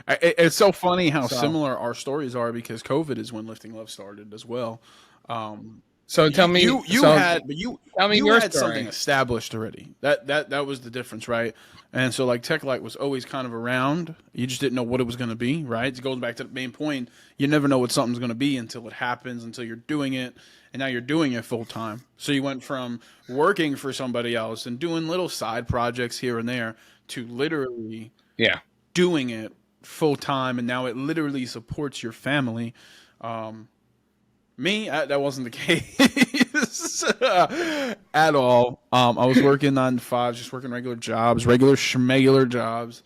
It's so funny how So, similar our stories are because COVID is when Lifting Love started as well. Um, so tell me, you had but tell me you your had something story. established already. That was the difference, right? And so like Tech Light was always kind of around. You just didn't know what it was going to be, right? It goes back to the main point. You never know what something's going to be until it happens, until you're doing it, and now you're doing it full time. So you went from working for somebody else and doing little side projects here and there to literally Yeah. doing it full time, and now it literally supports your family. Um, that wasn't the case at all. I was working 9 to 5, just working regular jobs, regular schmegular jobs.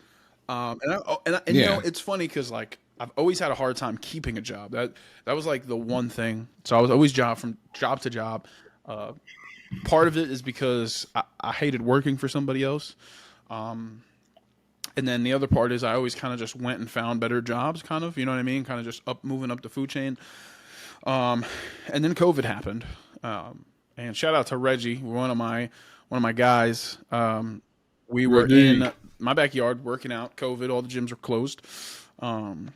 And you know, Yeah. it's funny because like I've always had a hard time keeping a job. That was like the one thing. So I was always from job to job. Uh, Part of it is because I hated working for somebody else. And then the other part is I always kind of just went and found better jobs, kind of, you know what I mean? Kind of just moving up the food chain. Um, and then COVID happened. And shout out to Reggie, one of my guys. We were Reggie. in my backyard working out. COVID, all the gyms were closed. Um,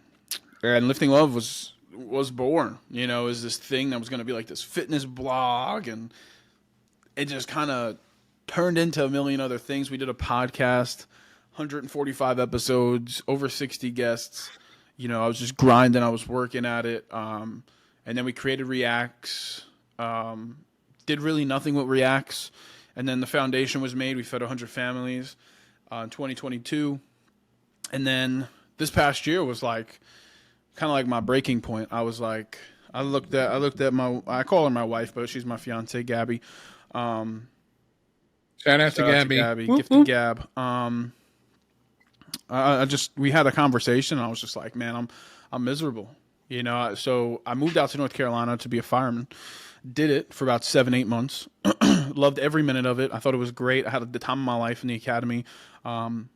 and Lifting Love was born. You know, is this thing that was going to be like this fitness blog, and it just kind of turned into a million other things. We did a podcast, 145 episodes, over 60 guests. You know, I was just grinding. I was working at it. And then we created Reacts. Did really nothing with Reacts. And then the foundation was made. We fed 100 families in 2022. And then this past year was like kind of like my breaking point. I was like, I call her my wife, but she's my fiance, Gabby. Um, Shout out to Shout out to Gabby. Gabby, Whoop, gifted whoop. Gab. We had a conversation. And I was just like, man, I'm miserable. You know, so I moved out to North Carolina to be a fireman. Did it for about 7, 8 months. Loved every minute of it. I thought it was great. I had the time of my life in the academy.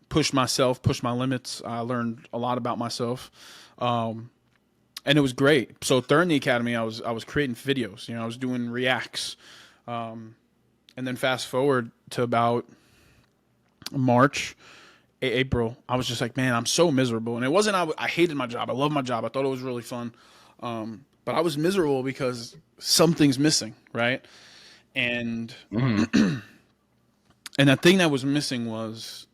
Pushed myself, pushed my limits. I learned a lot about myself, and it was great. So during the academy, I was creating videos. You know, I was doing reacts, and then fast forward to about March, April, I was just like, man, I'm so miserable. And it wasn't I hated my job. I love my job. I thought it was really fun, but I was miserable because something's missing, right? And Mhm. and that thing that was missing was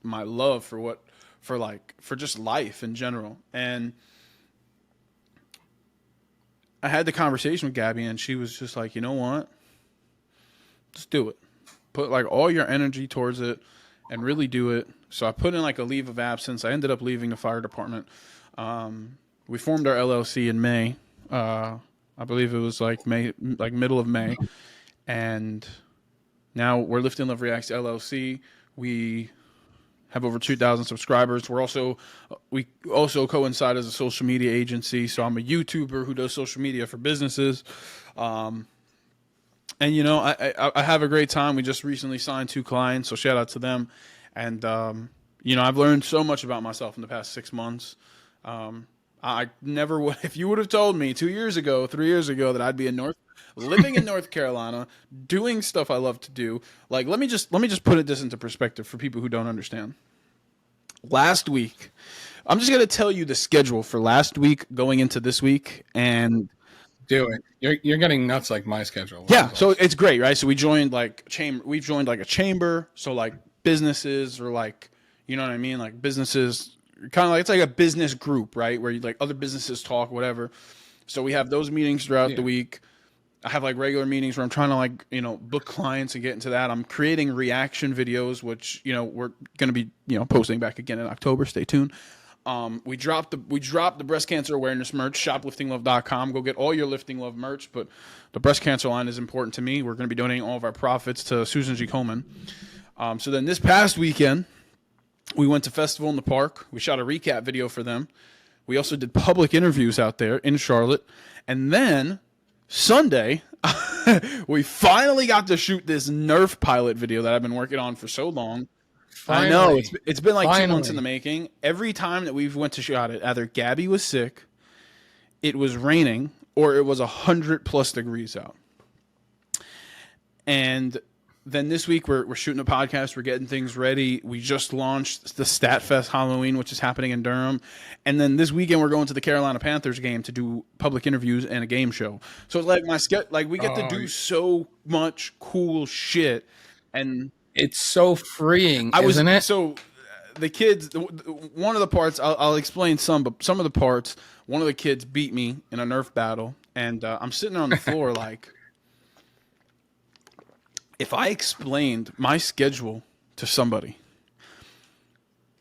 my love for for just life in general. And I had the conversation with Gabby, and she was just like, you know what? Just do it. Put like all your energy towards it and really do it. So I put in like a leave of absence. I ended up leaving the fire department. We formed our LLC in May. I believe it was like May, like middle of May, and now we're Lifting Love Reacts LLC. We have over 2,000 subscribers. We also coincide as a social media agency. So I'm a YouTuber who does social media for businesses. And you know, I have a great time. We just recently signed 2 clients, so shout out to them. And you know, I've learned so much about myself in the past 6 months. I never would, if you would have told me 2 years ago, 3 years ago, that I'd be living in North Carolina, doing stuff I love to do. Like, let me just put this into perspective for people who don't understand. Last week, I'm just gonna tell you the schedule for last week going into this week, and Do it. You're getting nuts like my schedule, which yeah, is so awesome. it's great, right? So we joined like chamber. We've joined like a chamber. So like businesses or like, you know what I mean, like businesses, kind of like it's like a business group, right? Where you like other businesses talk, whatever. So we have those meetings throughout the Yeah. week. I have like regular meetings where I'm trying to like book clients and get into that. I'm creating reaction videos, which we're gonna be posting back again in October. Stay tuned. We dropped the breast cancer awareness merch, shopliftinglove.com. Go get all your Lifting Love merch, but the breast cancer line is important to me. We're going to be donating all of our profits to Susan G. Komen. So then this past weekend, we went to Festival in the Park. We shot a recap video for them. We also did public interviews out there in Charlotte. And then Sunday, we finally got to shoot this Nerf pilot video that I've been working on for so long. I know Finally. it's been like 2 months in the Finally. making. Every time that we've went to shot it, either Gabby was sick, it was raining, or it was 100+ degrees out. And then this week we're shooting a podcast. We're getting things ready. We just launched the StatFest Halloween, which is happening in Durham, and then this weekend we're going to the Carolina Panthers game to do public interviews and a game show. So it's like we get to do so much cool shit, and it's so freeing, isn't it? So the kids, one of the parts I'll explain some, but some of the parts, one of the kids beat me in a Nerf battle, and I'm sitting on the floor like. If I explained my schedule to somebody,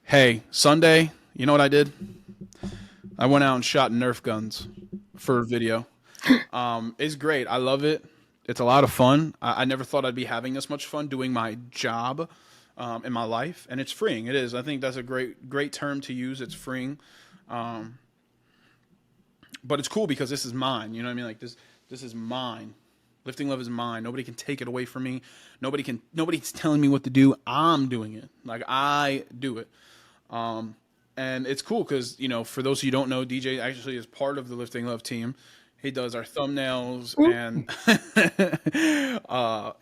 hey, Sunday, you know what I did? I went out and shot Nerf guns for a video. It's great. I love it. It's a lot of fun. I never thought I'd be having this much fun doing my job in my life, and it's freeing. It is. I think that's a great term to use. It's freeing. But it's cool because this is mine. You know what I mean? Like this is mine. Lifting Love is mine. Nobody can take it away from me. Nobody's telling me what to do. I'm doing it. Like I do it. And it's cool because, you know, for those of you who don't know, DJ actually is part of the Lifting Love team. He does our thumbnails and,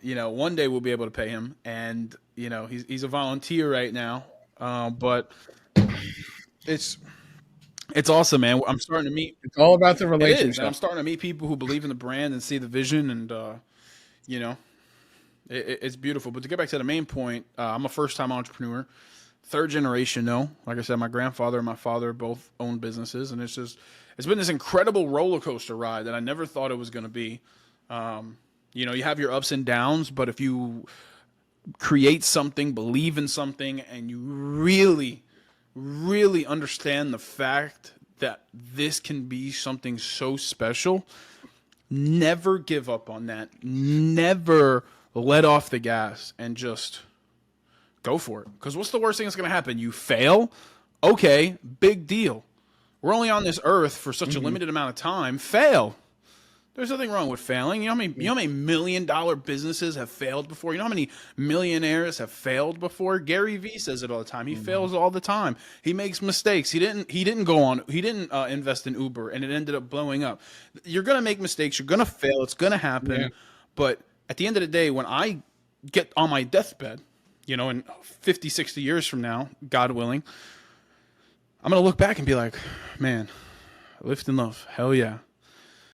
you know, one day we'll be able to pay him. And, you know, he's a volunteer right now. But it's awesome, man. I'm starting to meet. It's all about the relationship. I'm starting to meet people who believe in the brand and see the vision, and you know, it's beautiful. But to get back to the main point, I'm a first-time entrepreneur, third generation. No, like I said, my grandfather and my father both own businesses, and it's been this incredible roller coaster ride that I never thought it was going to be. You know, you have your ups and downs, but if you create something, believe in something, and you really understand the fact that this can be something so special, never give up on that. Never let off the gas and just go for it. Because what's the worst thing that's going to happen? You fail? Okay, big deal. We're only on this earth for such a limited amount of time. Fail. There's nothing wrong with failing. You know how many $1 million businesses have failed before? You know how many millionaires have failed before? Gary Vee says it all the time. He fails all the time. He makes mistakes. He didn't invest in Uber and it ended up blowing up. You're going to make mistakes. You're going to fail. It's going to happen. Yeah. But at the end of the day, when I get on my deathbed, you know, in 50, 60 years from now, God willing, I'm going to look back and be like, man, Lifting Love. Hell yeah.